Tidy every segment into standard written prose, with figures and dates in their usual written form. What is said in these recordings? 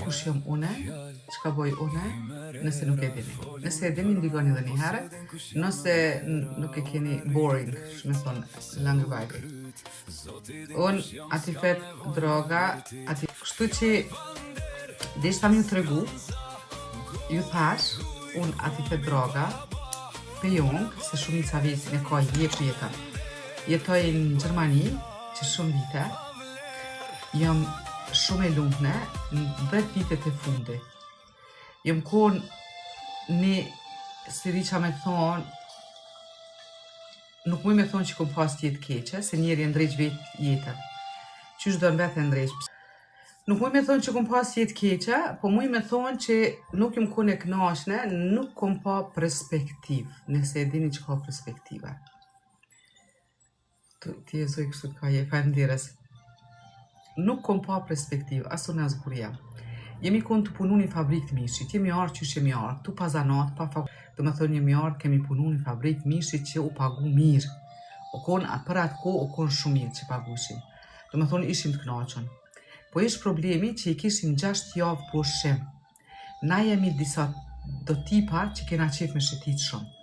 kush jam une, çka bëj une, nëse nuk e dini. Nëse e dini, ndigoni edhe një herë, nëse nuk e keni boring, shme thonë, langë vajti. Unë ati fet droga, kështu që deshta mi ju të regu, ju thash, unë ati fet droga, pe jongë, se shumica vjetë në ka jeku jetën. Jetoj në Gjermani, që shumë vite, jam shumë e lumpne në 10 vitet e fundi. Jam konë një siriqa me thonë, nuk muj me thonë që kom pas jetë keqe, se njeri e ndrejq vetë jetën. Qysh do në vetë e ndrejq. Nuk muj me thonë që kom pas jetë keqe, po muj me thonë që nuk jam konë e knashne, nuk kom pa perspektiv, nëse e dini që ka perspektiva. Ti e zoj kështu ka je, faleminderes. Nuk kom pa perspektiv, aso në zbur jam. Jemi konë të punu një fabrik të mishit, jemi arë që jemi arë, tu pa zanat, pa fabrik. Do me thonë jemi arë, kemi punu një fabrik të mishit që u pagu mirë. O konë, për atë ko, o konë shumë mirë që pagushim. Do me thonë ishim të knaqën. Po ish problemi që i kishim 6 javë po shim. Na jemi disa do tipa që kena qef me shetit shumë.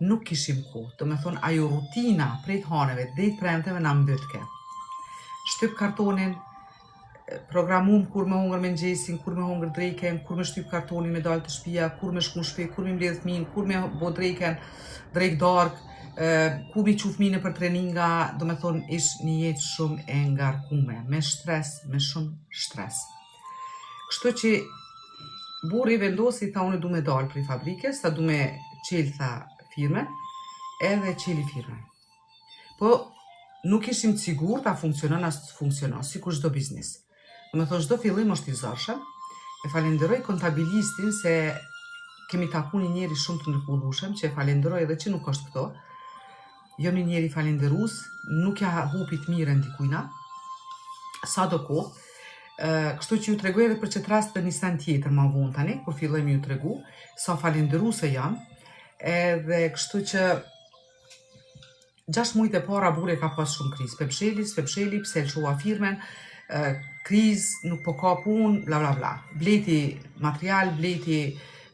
Nuk kishim ko, do me thonë ajo rutina prej të haneve, dhe i premteve na mbytke. Shtyp kartonin, programum kur me hongër me ngjesin, kur me hongër drejken, kur me shtyp kartonin me dalë të shpia, kur me shku në shpi, kur me mbledh fmin, kur me bo drejken, drejk dark, kur me qu fmine për treninga, do me thonë ish një jetë shumë e ngarkume, me stres, me shumë stres. Kështu që burri vendosi, tha unë du me dalë prej fabrikës, tha du me qelë, tha firme, edhe qeli firme. Po, nuk ishim të sigur ta funksionon as të funksionon, si kur çdo biznis. Do me thonë, çdo fillim është i zorshëm, e falenderoj kontabilistin se kemi taku një njeri shumë të ndërpudhushëm, që e falenderoj edhe që nuk është këto. Jom një njeri falenderus, nuk ja hupit mirën dikujna, sa do kohë. Kështu që ju tregoj edhe për qëtë rast për një sen tjetër ma vonë tani, kur fillojmë ju tregu, sa falenderuse jam, edhe kështu që 6 mujt e para burri ka pas shumë kriz. Pepsheli, pse lëshua firmen, kriz, nuk po ka pun, bla bla bla. Bleti material, bleti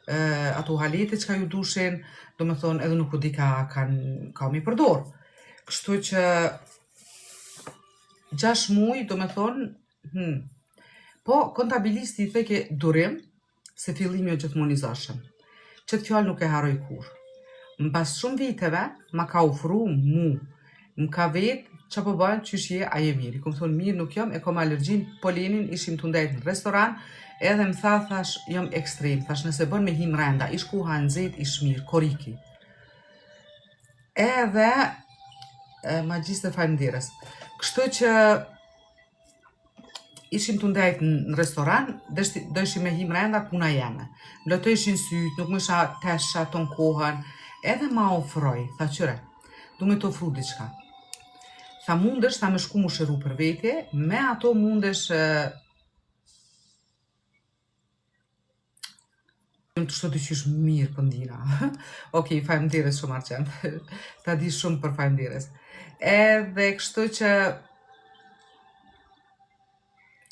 ato halete që ka ju dushin, do me thonë edhe nuk u di ka mi përdor. Kështu që 6 muj, do me thonë, po kontabilisti i theke durim, se fillimi o gjithmonë i zashëm. Qëtë fjallë nuk e haroj kur. Mbas shumë viteve, ma ka ufru më ka vetë që po bëjnë qysh je, a je mirë. I kom thonë mirë nuk jam, e kom alergjin, polenin, ishim të ndajt në restoran, edhe më thash, jam ekstrem, thash nëse bën me him renda, ish kuha në zet, ish mirë, koriki. Edhe, magjiste faleminderes. Kështu që ishim të ndajt në restoran, do ishim me him renda, puna jeme. Në të ishin syt, nuk më isha tesha ton kohën, edhe ma ofroj, tha qëre, du me të ofru diqka. Tha mundesh, tha me shku mu shëru për vete, me ato mundesh... Të shto të qysh mirë për ndina. Okej, faleminderes shumë Arqend. Ta di shumë për faleminderes. Edhe kështu që...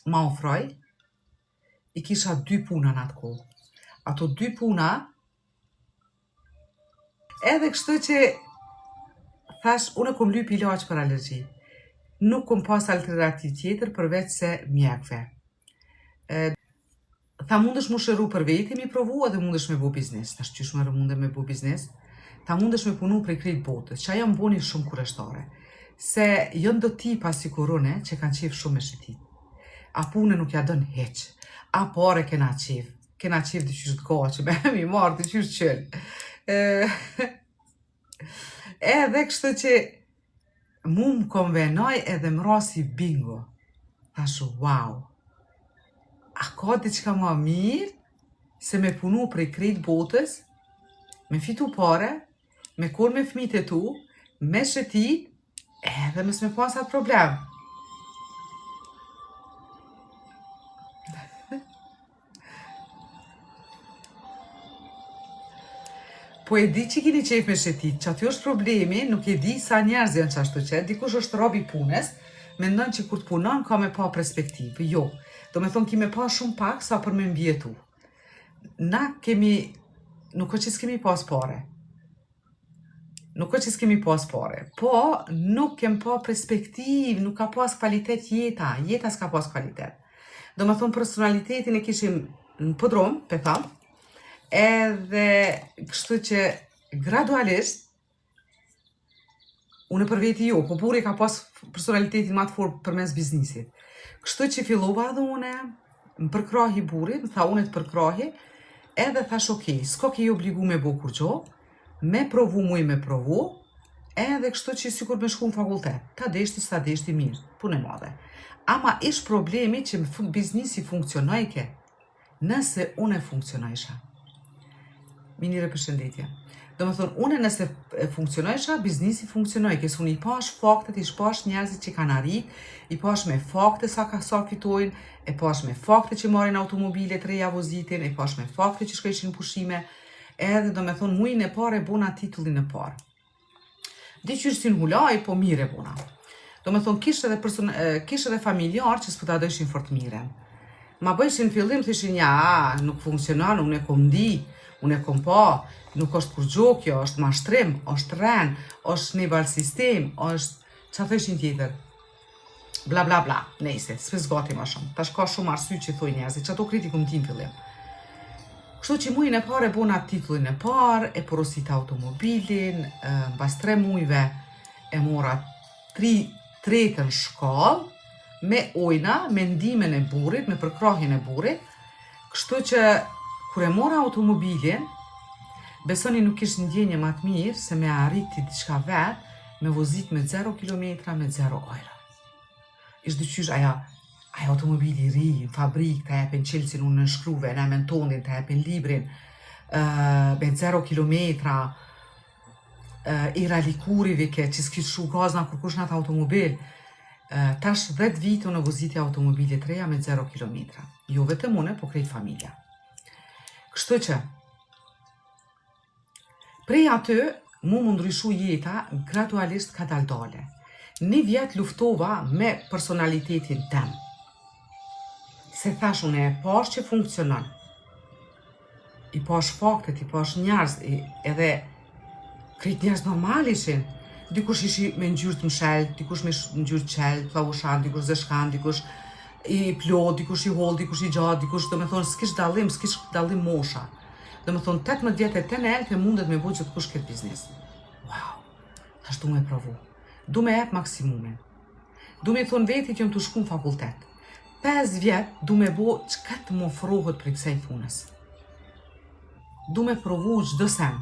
ma ofroj, i kisha 2 puna në atë kohë. Ato 2 puna... Edhe kështu që thash, unë kom lyp ilaq për alergji. Nuk kom pas alternativ tjetër përveç se mjekve. Tha mundesh mu shëru për veti, mi provu edhe mundesh me bu biznes. Thash qysh më munde me bu biznes. Tha mundesh me punu prej krejt botës, që ajo më boni shumë kureshtare. Se jënë do tipa si kurone që kanë qef shumë me shëtit. A pune nuk ja dën heq. A pare kena qef. Kena qef dhe qysh të ka që me mi marrë dhe qysh qëllë. Edhe kështu që mu më konvenoj edhe më rasi bingo. Thashu, wow, a ka diçka ma mirë se me punu prej krejt botës, me fitu pare, me kon me fmit e tu, me shëtit, edhe me s'me pas atë problem. Po e di që kini qef me shetit, që aty është problemi, nuk e di sa njerëz janë qashtu që, dikush është robi punës, mendon që kur të punon ka me pa perspektivë. Jo, Do me thonë kime pas shumë pak sa për me mbjetu. Na kemi, nuk është që s'kemi pas pare. Nuk është që s'kemi pas pare, po nuk kem pa perspektiv, nuk ka pas kvalitet jeta s'ka pas kvalitet. Do me thonë personalitetin e kishim në pëdrom, pe tham, edhe kështu që gradualisht, unë për veti jo, po buri ka pas personalitetin ma të fortë përmes biznisit. Kështu që fillova edhe une, më përkrahi burit, më tha une të përkrahi, edhe thash okej, s'ko ke i obligu me bo kur gjo, me provu muj me provu, edhe kështu që sikur me shku në fakultet. Ta deshti, s'ta deshti mirë, punë e madhe. Ama ish problemi që biznisi funksionojke, nëse une funksionojsha. Minire përshëndetje. Do me thonë, une nëse funksionojsha, biznisi funksionojke, se unë i pash faktet, i pash njerëzit që kanë arrit, i pash me fakte sa fitojnë, e pash me fakte që marrin automobile të reja vozitin, e pash me fakte që shkojshin pushime, edhe do me thonë mujnë e parë e bona titullin e parë. Diqysh si n'hulaj, po mire e bona. Do me thonë kish edhe familjar që s'po ta dojshin fort mire. Ma bëjshin fillim, thyshin ja, nuk funksionon, unë e kom di, unë e kom pa, nuk është kur gjo kjo, është mashtrim, është ren, është një balë sistem, është, që thëshin tjetër? Bla bla bla, nejse, s'pe zgati ma shumë, tash ka shumë arsy që thoi njerëzit, që ato kritikum tim fillim. Kështu që mujën e parë e bona titullin e parë, e porosit automobilin, mbas 3 mujve e mora 3 shkallë, me ojna, me ndimin e burit, me përkrahin e burit, kështu që kur e mora automobilin, besoni nuk ishtë ndjenje ma të mirë se me arriti diçka vetë, me vozit me 0 kilometra, me 0 ojra. Ishtë dyqysh aja automobili ri, në fabrik, të jepin qilësin unë në shkruve, në mentonin, të jepin librin, me 0 kilometra, i ralikurive ke që s'kishtë shu gazna kur kush në atë automobil, tash 10 vite unë voziti automobilit reja me 0 kilometra. Jo vetëm une, po krejt familja. Kështu që, prej aty, mu më ndryshu jeta gradualisht ka daldale. Një vjet luftova me personalitetin tem. Se thash unë e pash që funksionon. I pash faktet, i pash njerëz, edhe krejt njerëz normal ishin. Dikush ishi me ngjyrë të mshelt, dikush me ngjyrë qelë, plavushan, dikush zeshkan, dikush i plot, dikush i holl, dikush i gjatë, dikush do me thonë s'kish dallim mosha. Do me thonë 18 vjetë e tenel të mundet me bo gjithë kush këtë biznes. Wow, tash du me provu. Du me jep maksimumin. Du me thonë vetit jom të shku në fakultet. 5 vjetë du me bo qëka të më ofrohet për kësaj punës. Du me provu çdo sen.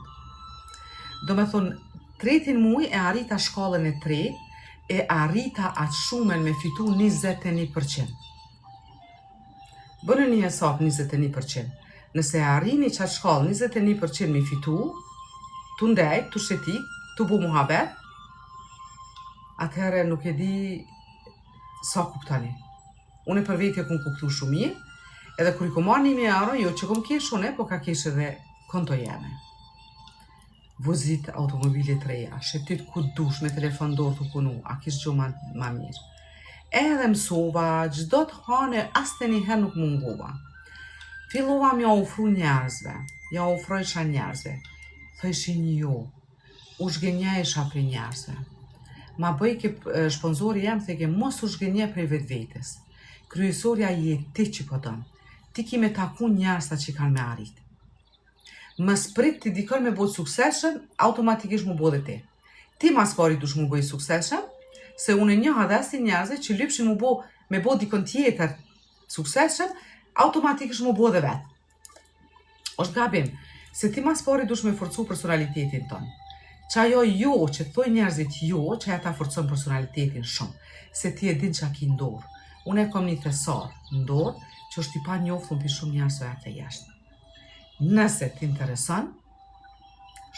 Do me thonë, 3 muj e arrita shkallën e 3, e arrita atë shumen me fitu 21%. Bënë një hesap 21%. Nëse e arrini qatë shkallë 21% me fitu, të ndejt, të shetik, të bu muhabet, atëherë nuk e di sa kuptani. Unë për vetje kom kuptu shumë mirë, edhe kër i kom marrë 1.000 euro, jo që kom kesh une, po ka kesh edhe konto jeme. Vozit automobilit reja, shetit ku dush me telefon dorë të punu, a kish gjo ma mirë. Edhe mësova, gjdo të hane, as të njëherë nuk mungova. Fillova mja ofru njerëzve, ja ofrojsha njerëzve, thëshin jo, u shgënjajsha për njerëzve. Ma bëj ke shponzori jem, theke mos u shgënje prej vetë vetës. Kryesorja je ti që po dëmë, ti ki me taku njerëzta që kanë me arrit. Më sprit ti dikon me bojë sukseshëm, automatikisht mu bo dhe ti. Ti mas pari dush mu bëj sukseshëm, se unë një hadhesti njerëzve që lypshin mu bo me bo dikon tjetër sukseshëm, automatikisht mu bo dhe vetë. Është gabim, se ti mas pari dush me forcu personalitetin tonë. Që ajo jo, që thoj njerëzit jo, që aja ta forcon personalitetin shumë, se ti e din që a ki ndorë. Unë e kom një thesar ndorë, që është i pa njoftën për shumë njerëzve atë jashtë. Nëse t'intereson,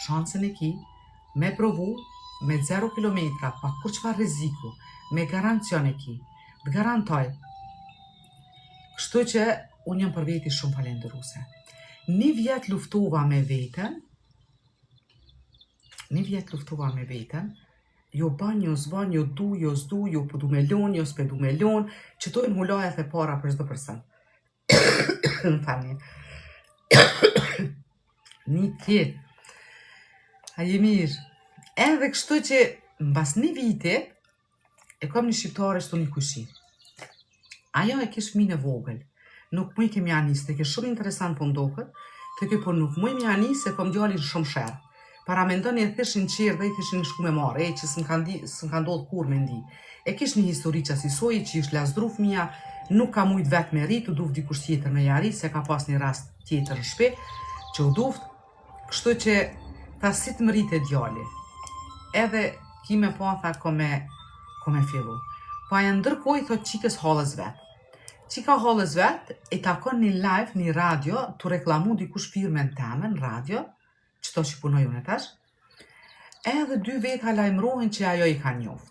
shansën e ki, me provu, me 0 kilometra, pa kur qëfar riziku, me garancion e ki, të garantoj. Kështu që unë jam për veti shumë falenderuse. Një vjet luftova me vetën, jo ban, jo zban, jo du, jo zdu, jo po du me lon, jo s'pe du me lon, që tojnë hullajat e para për çdo person. Më falni. Një tjetë. A je mirë. Edhe kështu që mbas një vite, e kam një shqiptare shto një kushi. Ajo e kish fëmijën e vogël. Nuk më i kemi anis, të ke shumë interesant po ndoket, të ke po nuk më i mi anis se kom djalin shumë shërë. Para me ndoni e theshin qërë dhe i theshin shku me marë, që s'm ka ndodhë kur me ndi. E kish një histori që asisoj, që ish lasdru fëmija, nuk ka mujt vetë me rritë, u duft dikush tjetër me jari, se ka pas një rast tjetër në shpe, që u duft, kështu që ta si të më rritë e djali. Edhe kime po tha kome fillu. Po aja ndërkoj thot qikës halës vetë. Qika halës vetë e takon një live, një radio, të reklamu dikush firmen temen, radio, qëto që punoj unë e tash, edhe 2 veta lajmërohen që ajo i ka njoft.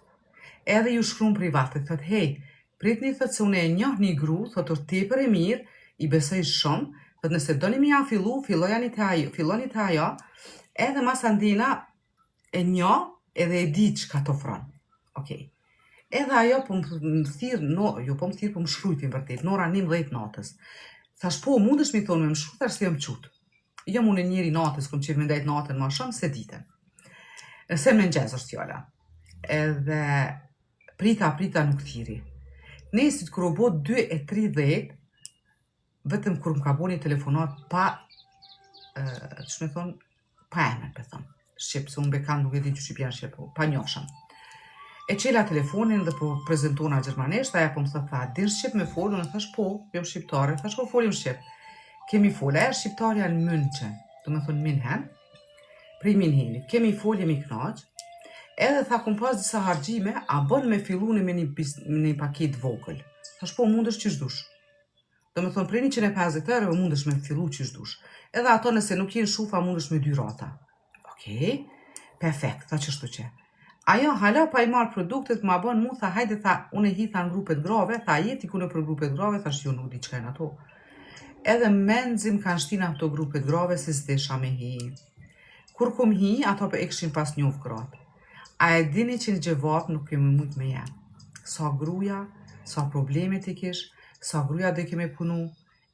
Edhe ju shkruan privat, thot, hej, pritni thot se unë e njoh një gru, thot është tepër e mirë, i besoj shumë, thot nëse doni mi ja fillu, filloni të ajo, edhe mas andina e njoh edhe e di që ka të ofron. Okej. Edhe ajo po më thirë, po më shkrujtin vërtet, në ora 11 natës. Thash po, mundesh mi thonë me më shkrujt, thash se jam qutë. Jam unë njeri natës, kom qef me ndajt natën ma shumë, se ditën. Se më nxez është fjalla. Edhe prita nuk thiri. Nesit kër u bo 2:30, vetëm kër më ka bo një telefonat pa, që me thonë, pa emën, për thonë. Shqip, se unë bekan nuk e di që shqip janë shqip, pa njoshëm. E qela telefonin dhe po prezentona gjermanesht, aja po më tha, din shqip me folë, unë thash po, jam shqiptare, thash po folim shqip. Kemi folë, e shqiptarja në München, do me thonë Minhen, prej Minhenit, kemi folë, jemi knaq, edhe tha kum pas disa hargjime, a bën me fillu me një paket vogël. Thash po, mundesh që shdush. Do me thonë, prej 150 euro mundesh me fillu që shdush. Edhe ato nëse nuk jenë shufa, mundesh me 2 rata. Okej, perfekt, tha që shtu që. Ajo hala pa i marrë produktet, ma bën mu, tha hajde, tha, unë e hitha në grupet grave, tha jeti ku në për grupet grave, tha shjo nuk di qka e në ato. Edhe menzim kanë shtina ato grupet grave, se s'desha me hi. Kur kum hi, ato për e këshin pas njof gratë. A e dini që në gjevap nuk kemi mujt me jenë. Sa gruja, sa problemet i kish, sa gruja dhe keme punu,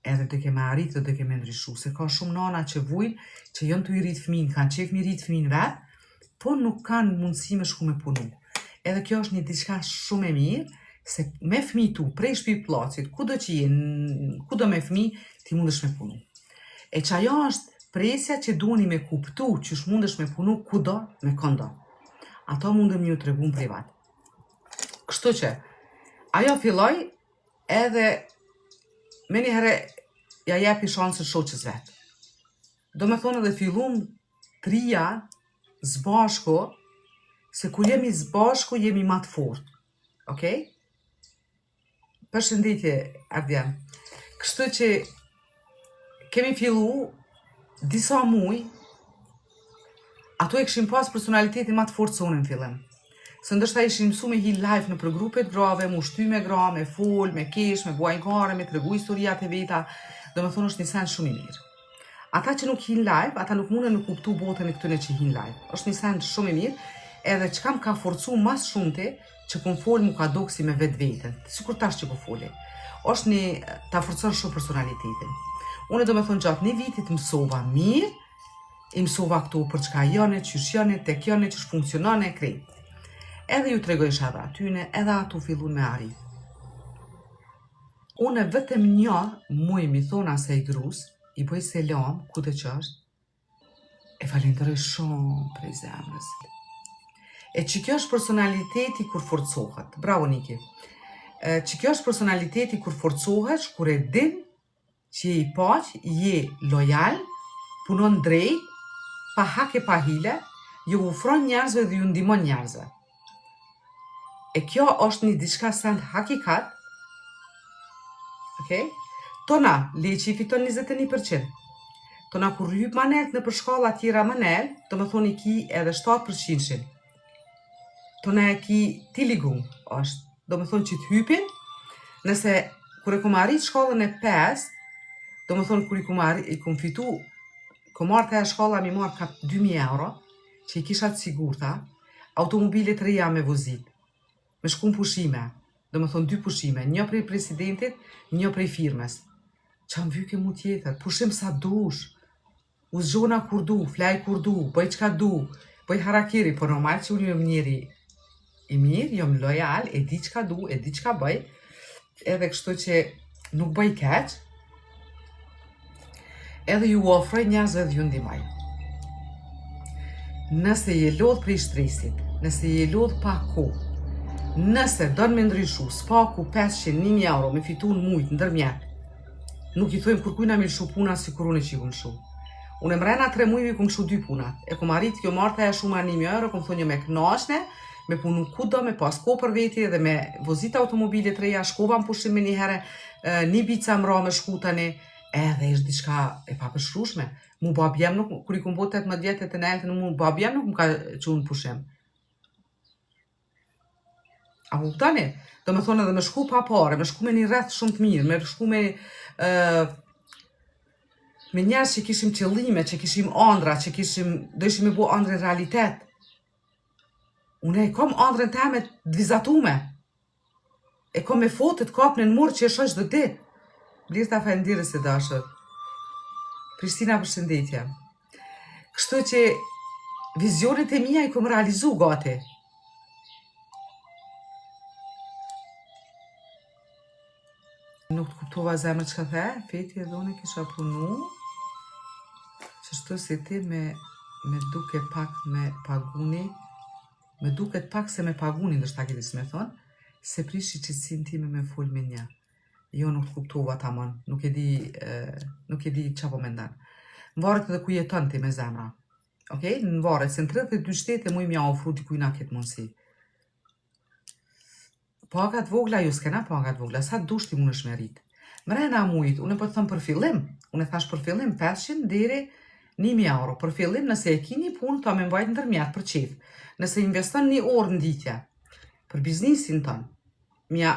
edhe dhe keme arrit dhe keme ndryshu. Se ka shumë nana që vujnë, që jënë të i rritë fëmin, kanë qef mi rritë fëmin vetë, po nuk kanë mundësi me shku me punu. Edhe kjo është një diçka shumë e mirë, se me fëmi tu, prej shpi placit, ku do që jenë, ku do me fëmi, ti mundesh me punu. E që ajo është presja që duheni me kuptu, që është mundesh me punu, ku do, me kondo. Ato mundëm një të regun privat. Kështu që, ajo filloj, edhe me një herë, ja jepi shansën shoqës vetë. Do me thonë edhe fillum trija, zbashko, se ku jemi zbashko, jemi ma të fort. Okej? Përshëndetje, Ardian. Kështu që kemi fillu disa muj, ato e këshim pas personaliteti ma të fort se unë në fillim. Se ndështë ta ishim mësu me hi live në për grupet grave, mu shty me gra, me fol, me kesh, me buajnkare, me të regu historiat e veta, do me thonë është një sen shumë i mirë. Ata që nuk hin live, ata nuk mune në kuptu botën e këtëne që hin live. Është një sen shumë i mirë, edhe që kam ka forcu mas shumëte, që kun folë mu ka doksi me vetë vetën, si kur tash që po foli. Është një, ta forcon shumë personalitetin. Unë do me thonë gjatë një vitit mësova mirë, i mësova këtu për çka jone, qysh jone, tek jone, qysh funksionone, krejt. Edhe ju tregojsh edhe atyne, edhe atu fillun me arrit. Unë vetëm një muj mi thona se i grus, i bëj selam, ku të që është, e falenderoj shumë prej zemrës. E që kjo është personaliteti kur forcohet. Bravo, Niki. Që kjo është personaliteti kur forcohet, kur e din që je i paq, je lojal, punon drejt, pa hake pa hile, ju ufron njerëzve dhe ju ndimon njerëzve. E kjo është një diçka send hakikat, okay? Tona, leqi i fiton 21%. Tona, kur hyp manelt në përshkalla tjera manel, të më thoni ki edhe 7%. Tona e ki ti ligun, është, do më thoni që të hypin, nëse, kur e kom arrit shkallën e 5, do më thoni kur i kom fitu, kom marrë të e shkalla mi marrë ka 2.000 euro, që i kisha të sigurta, automobile të reja me vozit, me shku në pushime, do më thonë 2 pushime, një prej presidentit, një prej firmes. Qa më vyke mu tjetër, pushim sa dush, u zgjona kur du, flaj kur du, bëj qka du, bëj harakiri, por normal që unë jom njeri i mirë, jom lojal, e di qka du, e di qka bëj, edhe kështu që nuk bëj keq, edhe ju ofroj njerëzve dhe ju ndimaj. Nëse je lodh prej stresit, nëse je lodh pa kohë, nëse do në me ndryshu, s'pa ku 500.000 euro me fitu në mujtë, ndërmjet, nuk i thojmë kërkujna me lëshu puna si kur unë që i këmë shu. Unë e mrena 3 mujve i këmë shu 2 punat. E këmë arrit kjo marta e shumë a 1.000 euro, këmë thonjë me knashne, me punu ku do, me pas ko për veti dhe me vozit automobilit të reja, shkova më pushim me një herë, një bica mra me shkutani, edhe ishtë diçka e papërshrushme. Mu babjem nuk, kur i këmë botet më djetet e në eltën, mu babjem nuk më ka qunë pushim. A mu këtani? Do me thonë edhe me shku pa pare, me shku me një rreth shumë të mirë, me shku me njerës që kishim qëllime, që kishim andra, që do ishim me bo andre realitet. Unë e kom andrën teme të vizatume. E kom me fotet kapën në murë që e shosh dhe dit. Lirë ta falendire se dashër. Prishtina përshëndetje. Kështu që vizionit e mija i kom realizu gati. Nuk të kuptova zemër që ka the, feti edhe unë kisha punu, që shtu si ti me duke pak me paguni, me duket pak se me paguni, ndështë ta këti që me thonë, se prishi qëtësin time me full me një. Jo nuk të kuptova ta mon, nuk e di qa po me ndanë. Në varet edhe ku jeton ti me zemra. Okay? Në varet, se në 32 shtete mu i mja ofru t'i kujna këtë mundësi. Pagat vogla, ju s'kena pagat vogla, sa dushti mund është me rritë. Mrena mujt, unë e po të thëmë për fillim, unë e thash për fillim 500 deri 1.000 euro. Për fillim, nëse e ki një punë, ta me mbajt në tërmjet për qef. Nëse investon 1 orë në ditja, për biznisin tënë,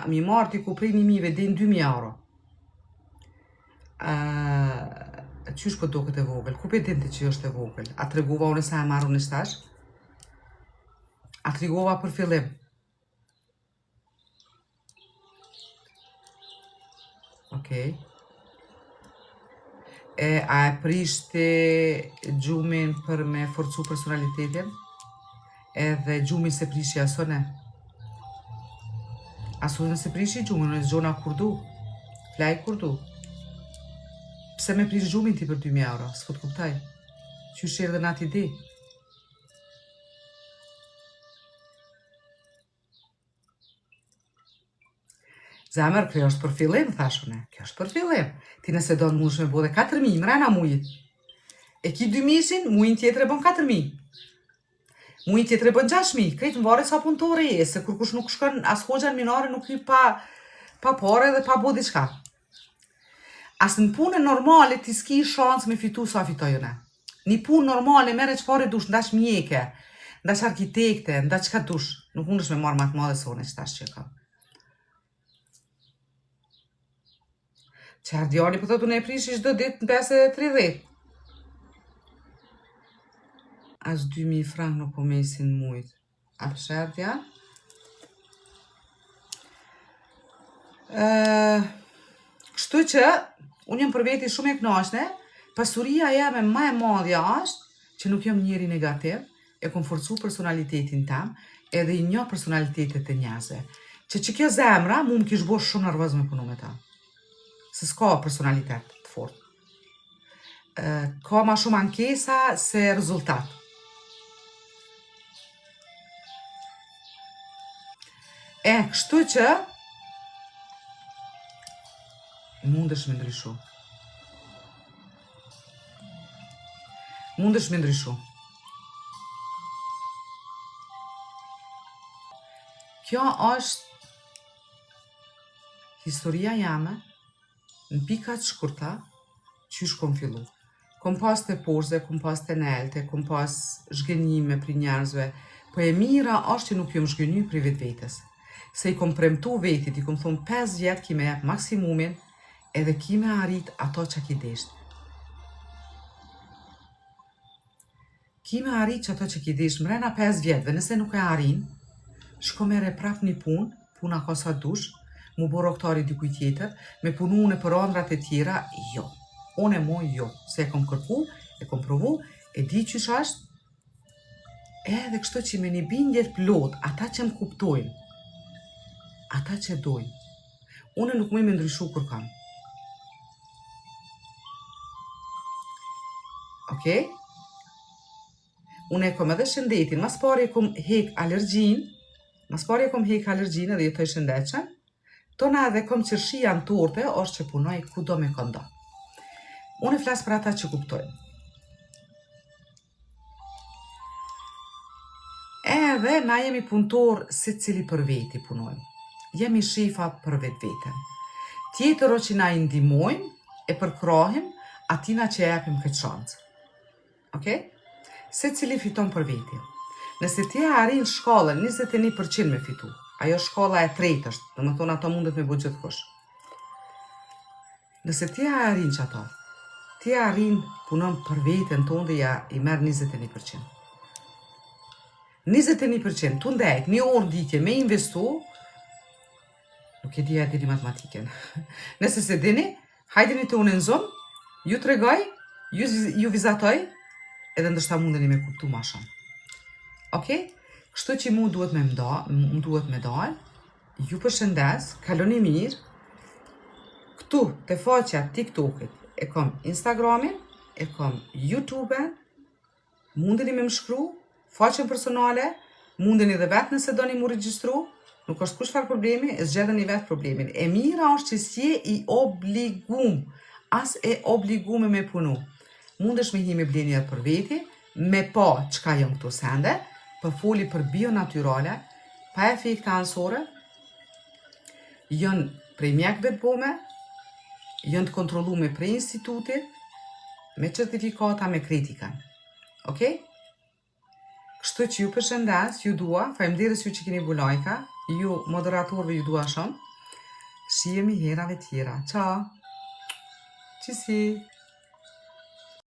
mi marë t'i ku prej 1.000 dhe 2.000 euro. Qysh po do këtë e vogël? Ku pe dinte që është e vogël? A të regova unë e sa e marru në shtash? A të regova për fillim? Okej. A e prishte gjumin për me forcu personalitetin? Edhe gjumin se prishi asone? Asone se prishi gjumin, në zgjona kur du. Flaj kur du. Pse me prish gjumin ti për 2.000 euro? S'po të kuptaj. Qysh erdhe në atë ide? Zemër, kjo është për fillim, thashune. Kjo është për fillim. Ti nëse do në mundsh me bo dhe 4.000, mrena mujit. E ki 2.000, mujin tjetër e bën 4.000. Mujin tjetër e bën 6.000. Krejtë në varet sa punëtore e, se kur kush nuk shkon as hoxha në minare nuk hy pa pare dhe pa bo diçka. As në punë normale ti s'ki shans me fitu sa fitojune. Një punë normale mere qëpare dush, ndash mjeke, ndash arkitekte, ndash qka dush. Nuk mund është me marrë matë madhe sone që tash që kam. Qardjani po thotë unë e prish çdo ditë në 5.30. As 2.000 frank nuk po mesin mujt. A për shardja? Kështu që unë jam për veti shumë e knashne, pasuria jeme ma e madhja është që nuk jam njeri negativ, e kom forcu personalitetin tam, edhe i një personalitetet e njerëzve. Që kjo zemra mu më kish bo shumë nervoz me punu me ta. Se s'ka personalitet të fort. Ka ma shumë ankesa se rezultat. Kështu që mundesh me ndryshu. Mundesh me ndryshu. Kjo është historia jame në pikat shkurta qysh kom fillu. Kom pas të poshtë, kom pas të nelte, kom pas zhgënjime për njerëzve, po e mira është që nuk jom zhgënyu për vetë vetës. Se i kom premtu vetit, i kom thonë 5 vjetë kime jep maksimumin, edhe kime arrit ato që ki desht. Ki me arrit që ato që ki dish mrena 5 vjetëve, nëse nuk e arrin, shko mere prap një puna ka sa dush, mu bo roktari dikuj tjetër, me punu në për andrat e tjera, jo. One moj, jo. Se e kom kërku, e kom provu, e di qysh ashtë, edhe kështu që me një bindjet plot, ata që më kuptojnë, ata që dojnë, une nuk me ndryshu kur kam. Okej? Unë e kom edhe shëndetin, mas pari e kom hek alergjin, edhe jetoj shëndetshëm, tona edhe kom qërshia në torte, është që punoj ku do me këndo. Unë e flasë për ata që kuptojnë. Edhe na jemi punëtor si cili për veti punojmë. Jemi shefa për vetë vetën. Tjetëro që na i ndimojmë, e përkrahim, atina që jepim këtë shancë. Okej? Se cili fiton për veti. Nëse ti arrin shkallën 21% me fitu, ajo shkalla e tretë është, dhe më thonë ato mundet me bu gjithkush. Nëse ti arrin që ato, ti arrin punon për vetën tonë dhe ja i merë 21%. 21%, tu ndajt, një orë ditje me investu, nuk e dija dini matematiken. Nëse se dini, hajdeni të unë në zonë, ju të regoj, ju vizatoj, edhe ndërshta mundeni me kuptu ma shumë. Okej? Kështu që mu duhet me dalë, ju përshëndes, kaloni mirë, këtu të faqja TikTokit, e kom Instagramin, e kom YouTuben, mundeni me më shkru, faqen personale, mundeni dhe vetë nëse do një mu regjistru, nuk është kush farë problemi, e zgjedhën një vetë problemin. E mira është që si i obligum, as e obligume me punu. Mundesh me himi blenjët për veti, me pa qka jënë këto sende, për foli për bio-naturale, pa efekte ansore, jënë prej mjekve të bome, jënë të kontrolume prej institutit, me certifikata, me kritikan. Okej? Kështu që ju përshëndes, ju dua, faleminderit ju që keni bu lajka, ju moderatorve ju dua shumë, shihemi herave tjera. Ciao! Qisi!